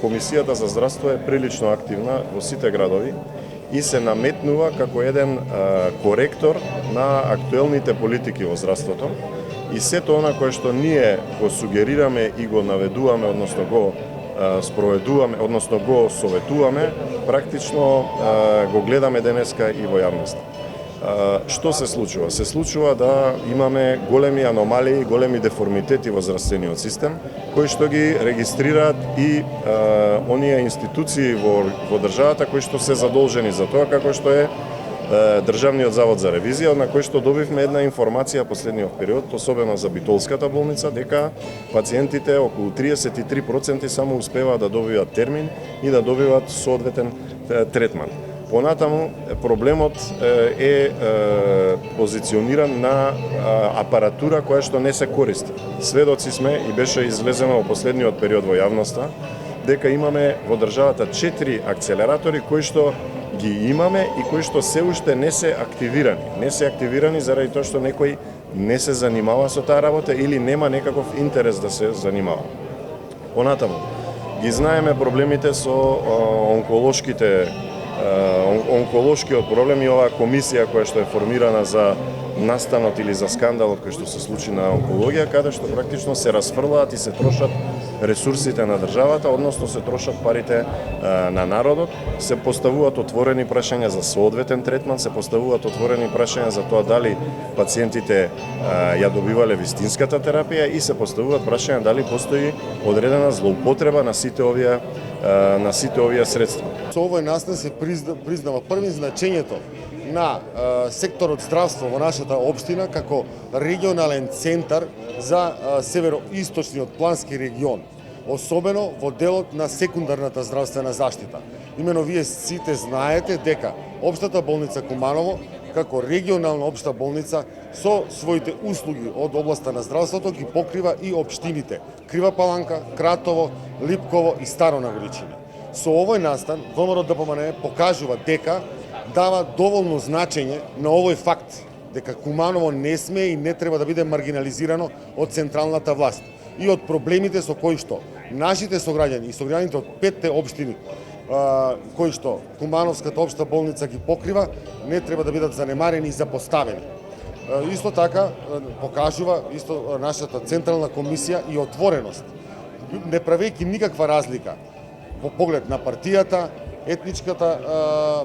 Комисијата за здравство е прилично активна во сите градови и се наметнува како еден коректор на актуелните политики во здравството. И сето она кое што ние го сугерираме и го наведуваме, односно го спроведуваме, односно го советуваме, практично го гледаме денеска и во јавноста. Што се случува? Се случува да имаме големи аномалии, големи деформитети во здравствениот систем, кои што ги регистрираат и оние институции во државата кои што се задолжени за тоа, како што е Државниот завод за ревизија, на кој што добивме една информација последниот период, особено за Битолската болница, дека пациентите, околу 33% само успеваат да добиваат термин и да добиваат соодветен третман. Понатаму, проблемот е позициониран на апаратура која што не се користи. Сведоци сме и беше излезено во последниот период во јавноста дека имаме во државата 4 акцелератори кои што ги имаме и кои што се уште не се активирани. Не се активирани заради тоа што некој не се занимава со таа работа или нема некаков интерес да се занимава. Понатаму, ги знаеме проблемите со онколошкиот проблем и оваа комисија која што е формирана за настанот или за скандалот кој што се случи на онкологија, каде што практично се расфрлаат и се трошат ресурсите на државата, односно се трошат парите на народот, се поставуваат отворени прашања за соодветен третман, се поставуваат отворени прашања за тоа дали пациентите ја добивале вистинската терапија и се поставуваат прашања дали постои одредена злоупотреба на сите овие средства. Со овој настан се признава први значењето на секторот здравство во нашата општина како регионален центар за североисточниот плански регион, особено во делот на секундарната здравствена заштита. Имено вие сите знаете дека Општата болница Куманово како регионална општа болница со своите услуги од областа на здравството ги покрива и општините Крива Паланка, Кратово, Липково и Старо Нагоричине. Со овој настан ВМРО-ДПМНЕ покажува дека дава доволно значење на овој факт, дека Куманово не смее и не треба да биде маргинализирано од централната власт и од проблемите со кои што нашите сограѓани и сограѓаните од 5 општини кои што Кумановската општа болница ги покрива, не треба да бидат занемарени и запоставени. Исто така покажува нашата централна комисија и отвореност, не правејќи никаква разлика во поглед на партијата, етничката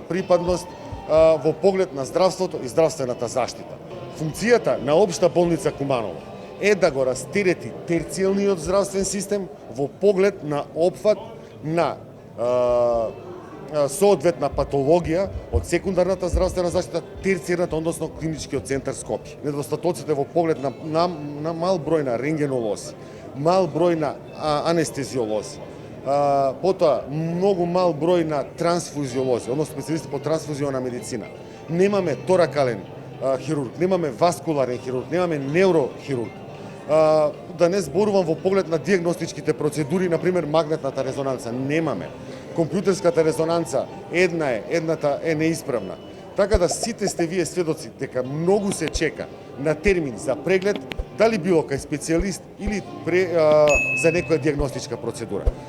припадност, во поглед на здравството и здравствената заштита. Функцијата на Општа болница Куманово е да го растерети терцијалниот здравствен систем во поглед на опфат на соодветна патологија од секундарната здравствена заштита, терцијарната, односно клиничкиот центар Скопје. Недостатоците во поглед на мал број на рентгенолози, мал број на анестезиолози, потоа многу мал број на трансфузиолози, односно специјалисти по трансфузиона медицина. Немаме торакален хирург, немаме васкуларен хирург, немаме неврохирург. Да не зборувам во поглед на диагностичките процедури, например магнетната резонанца, немаме. Компјутерската резонанца едната е неисправна. Така да сите сте вие сведоци дека многу се чека на термин за преглед, дали било кај специјалист или за некоја диагностичка процедура.